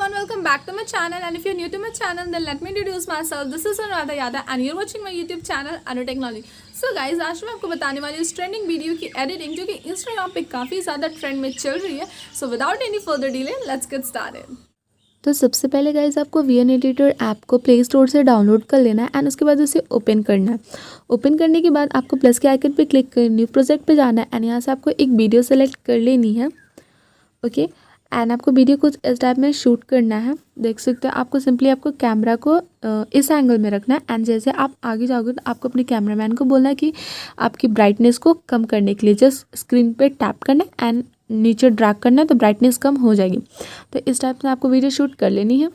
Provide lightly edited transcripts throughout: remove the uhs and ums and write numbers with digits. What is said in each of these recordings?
everyone, welcome back to my channel. And if you're new to my channel, then let me introduce myself. This is Nobita and you're watching my YouTube channel anutechnology. So guys, आज मैं आपको बताने वाली हूँ trending video की editing जो कि Instagram पे काफ़ी ज़्यादा ट्रेंड में चल रही है. So without any further delay, let's get started. तो सबसे पहले गाइज आपको वीएन एडिटर ऐप को प्ले स्टोर से डाउनलोड कर लेना है एंड उसके बाद उसे ओपन करना है. ओपन करने के बाद आपको प्लस के आइकन पे क्लिक कर न्यू प्रोजेक्ट पे जाना है एंड यहाँ से आपको एक वीडियो सेलेक्ट कर लेनी है. ओके एंड आपको वीडियो कुछ इस टाइप में शूट करना है. देख सकते हो आपको सिंपली आपको कैमरा को इस एंगल में रखना है एंड जैसे आप आगे जाओगे तो आपको अपने कैमरामैन को बोलना है कि आपकी ब्राइटनेस को कम करने के लिए जस्ट स्क्रीन पे टैप करना है एंड नीचे ड्रैग करना है तो ब्राइटनेस कम हो जाएगी. तो इस टाइप से आपको वीडियो शूट कर लेनी है.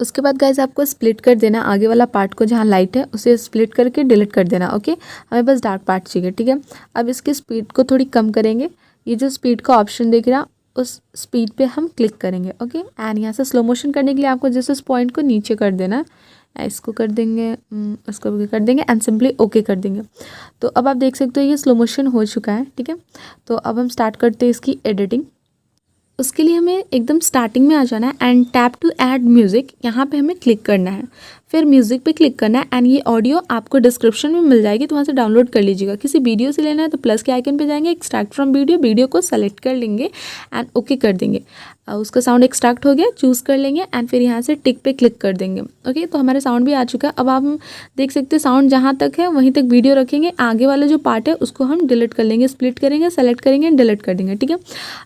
उसके बाद गाइज आपको स्प्लिट कर देना आगे वाला पार्ट को, जहाँ लाइट है उसे स्प्लिट करके डिलीट कर देना. ओके हमें बस डार्क पार्ट चाहिए. ठीक है, अब इसकी स्पीड को थोड़ी कम करेंगे. ये जो स्पीड का ऑप्शन दिख रहा उस स्पीड पे हम क्लिक करेंगे. ओके एंड यहाँ से स्लो मोशन करने के लिए आपको जस्ट उस पॉइंट को नीचे कर देना है. इसको कर देंगे, इसको भी कर देंगे एंड सिंपली ओके कर देंगे. तो अब आप देख सकते हो ये स्लो मोशन हो चुका है. ठीक है, तो अब हम स्टार्ट करते हैं इसकी एडिटिंग. उसके लिए हमें एकदम स्टार्टिंग में आ जाना है and tap to add music, यहाँ पे हमें क्लिक करना है. फिर म्यूज़िक पे क्लिक करना है एंड ये ऑडियो आपको डिस्क्रिप्शन में मिल जाएगी तो वहाँ से डाउनलोड कर लीजिएगा. किसी वीडियो से लेना है तो प्लस के आइकन पे जाएंगे, एक्सट्रैक्ट फ्रॉम वीडियो को सेलेक्ट कर लेंगे एंड ओके कर देंगे. उसका साउंड एक्सट्रैक्ट हो गया, चूज़ कर लेंगे एंड फिर यहाँ से टिक पे क्लिक कर देंगे. ओके तो हमारा साउंड भी आ चुका है. अब आप देख सकते हैं साउंड जहाँ तक है वहीं तक वीडियो रखेंगे. आगे वाला जो पार्ट है उसको हम डिलीट कर लेंगे, स्प्लिट करेंगे, सेलेक्ट करेंगे एंड डिलीट कर देंगे. ठीक है,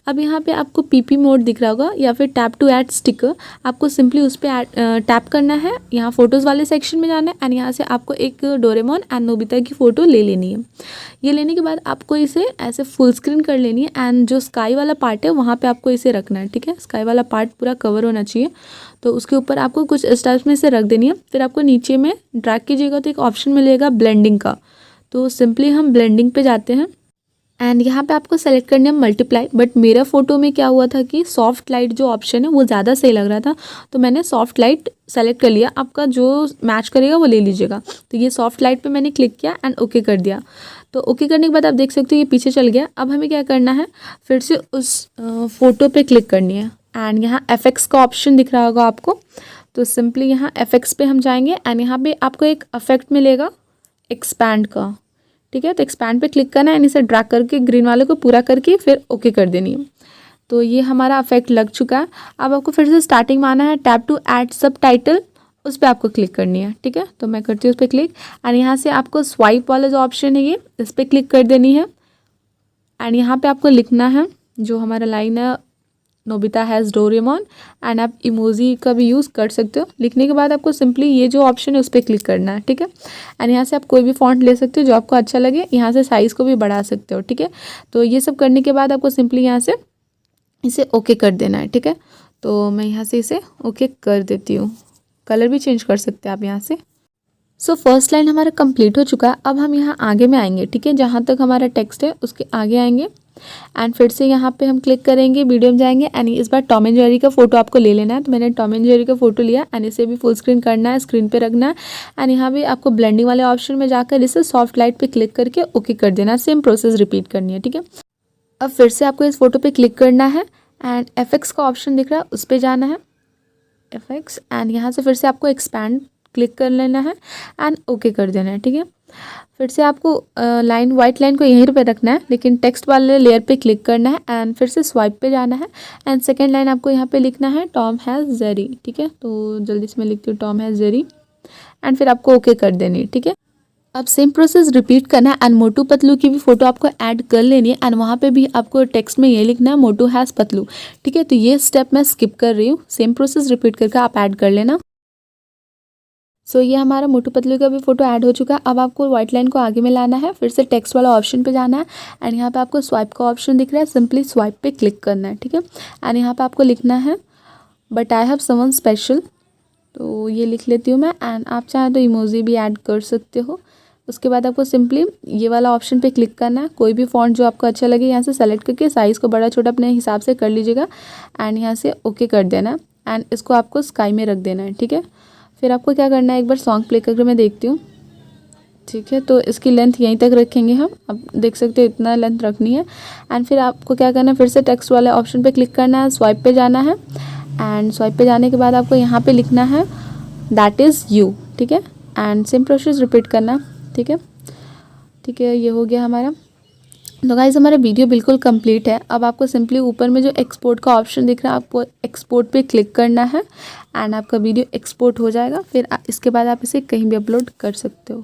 अब यहाँ पे आपको पीपी मोड दिख रहा होगा या फिर टैप टू ऐड स्टिकर. आपको सिंपली उस पर टैप करना है, यहाँ फोटोज़ वाले सेक्शन में जाना है एंड यहाँ से आपको एक डोरेमोन एंड नोबिता की फ़ोटो ले लेनी है. ये लेने के बाद आपको इसे ऐसे फुल स्क्रीन कर लेनी है एंड जो स्काई वाला पार्ट है वहाँ पे आपको इसे रखना है. ठीक है, स्काई वाला पार्ट पूरा कवर होना चाहिए तो उसके ऊपर आपको कुछ इस टाइप में इसे रख देनी है. फिर आपको नीचे में ड्रैग कीजिएगा तो एक ऑप्शन मिलेगा ब्लेंडिंग का. तो सिंपली हम ब्लेंडिंग पे जाते हैं एंड यहाँ पे आपको सेलेक्ट करना है मल्टीप्लाई. बट मेरा फ़ोटो में क्या हुआ था कि सॉफ्ट लाइट जो ऑप्शन है वो ज़्यादा सही लग रहा था तो मैंने सॉफ्ट लाइट सेलेक्ट कर लिया. आपका जो मैच करेगा वो ले लीजिएगा. तो ये सॉफ्ट लाइट पे मैंने क्लिक किया एंड ओके कर दिया. तो ओके करने के बाद आप देख सकते हो ये पीछे चल गया. अब हमें क्या करना है, फिर से उस फ़ोटो पे क्लिक करनी है एंड यहाँ एफएक्स का ऑप्शन दिख रहा होगा आपको. तो सिंपली यहाँ एफएक्स पे हम जाएंगे एंड यहाँ पे आपको एक इफेक्ट मिलेगा एक्सपैंड का. ठीक है, तो एक्सपैंड पे क्लिक करना है एंड इसे ड्रैग करके ग्रीन वाले को पूरा करके फिर ओके कर देनी है. तो ये हमारा इफेक्ट लग चुका है. अब आपको फिर से स्टार्टिंग में आना है, टैप टू ऐड सब टाइटल, उस पर आपको क्लिक करनी है. ठीक है, तो मैं करती हूँ उस पर क्लिक एंड यहाँ से आपको स्वाइप वाला जो ऑप्शन है ये इस पर क्लिक कर देनी है एंड यहाँ पे आपको लिखना है जो हमारा लाइन है नोबिता हैज़ डोरेमोन एंड आप इमोजी का भी यूज़ कर सकते हो. लिखने के बाद आपको सिंपली ये जो ऑप्शन है उस पर क्लिक करना है. ठीक है, एंड यहाँ से आप कोई भी फॉन्ट ले सकते हो जो आपको अच्छा लगे. यहाँ से साइज़ को भी बढ़ा सकते हो. ठीक है, तो ये सब करने के बाद आपको सिंपली यहाँ से इसे ओके कर देना है. ठीक है, तो मैं यहाँ से इसे ओके कर देती हूँ. कलर भी चेंज कर सकते हैं आप यहाँ से. सो फर्स्ट लाइन हमारा कंप्लीट हो चुका है. अब हम यहाँ आगे में आएंगे. ठीक है, जहाँ तक हमारा टेक्स्ट है उसके आगे आएंगे एंड फिर से यहाँ पे हम क्लिक करेंगे, वीडियो में जाएंगे एंड इस बार टॉम एंड जेरी का फोटो आपको ले लेना है. तो मैंने टॉम एंड जेरी का फोटो लिया एंड इसे भी फुल स्क्रीन करना है, स्क्रीन पे रखना है एंड यहाँ भी आपको ब्लेंडिंग वाले ऑप्शन में जाकर इसे सॉफ्ट लाइट पे क्लिक करके ओके कर देना है. सेम प्रोसेस रिपीट करनी है. ठीक है, अब फिर से आपको इस फोटो पे क्लिक करना है एंड एफएक्स का ऑप्शन दिख रहा है उस पर जाना है, एफएक्स एंड यहाँ से फिर से आपको एक्सपैंड क्लिक कर लेना है एंड ओके कर देना है. ठीक है, फिर से आपको लाइन वाइट लाइन को यहीं पे रखना है लेकिन टेक्स्ट वाले लेयर पे क्लिक करना है एंड फिर से स्वाइप पे जाना है एंड सेकंड लाइन आपको यहाँ पे लिखना है टॉम हैज़ जेरी. ठीक है, तो जल्दी से मैं लिखती हूँ टॉम हैज़ जेरी एंड फिर आपको ओके कर देनी है. ठीक है, अब सेम प्रोसेस रिपीट करना है एंड मोटू पतलू की भी फोटो आपको ऐड कर लेनी है एंड वहाँ पे भी आपको टेक्स्ट में ये लिखना है मोटू हैज़ पतलू. ठीक है, तो ये स्टेप मैं स्किप कर रही हूँ. सेम प्रोसेस रिपीट करके आप ऐड कर लेना. सो ये हमारा मोटू पतलू का भी फोटो ऐड हो चुका है. अब आपको व्हाइट लाइन को आगे में लाना है, फिर से टेक्स्ट वाला ऑप्शन पे जाना है एंड यहाँ पे आपको स्वाइप का ऑप्शन दिख रहा है, सिंपली स्वाइप पे क्लिक करना है. ठीक है, एंड यहाँ पे आपको लिखना है but I have someone special. तो ये लिख लेती हूँ मैं एंड आप चाहें तो इमोजी भी ऐड कर सकते हो. उसके बाद आपको सिंपली ये वाला ऑप्शन पे क्लिक करना है. कोई भी फॉन्ट जो आपको अच्छा लगे यहाँ से सेलेक्ट करके साइज़ को बड़ा छोटा अपने हिसाब से कर लीजिएगा एंड यहाँ से ओके कर देना एंड इसको आपको स्काई में रख देना है. ठीक है, फिर आपको क्या करना है, एक बार सॉन्ग प्ले करके मैं देखती हूँ. ठीक है, तो इसकी लेंथ यहीं तक रखेंगे हम. अब देख सकते हो इतना लेंथ रखनी है एंड फिर आपको क्या करना है, फिर से टेक्स्ट वाले ऑप्शन पे क्लिक करना है, स्वाइप पे जाना है एंड स्वाइप पे जाने के बाद आपको यहाँ पे लिखना है दैट इज़ यू, ठीक है। एंड सेम प्रोसेस रिपीट करना, ठीक है। ठीक है, ये हो गया हमारा। तो गाइज़ हमारा वीडियो बिल्कुल कंप्लीट है। अब आपको सिंपली ऊपर में जो एक्सपोर्ट का ऑप्शन दिख रहा है आपको एक्सपोर्ट पे क्लिक करना है एंड आपका वीडियो एक्सपोर्ट हो जाएगा। फिर इसके बाद आप इसे कहीं भी अपलोड कर सकते हो।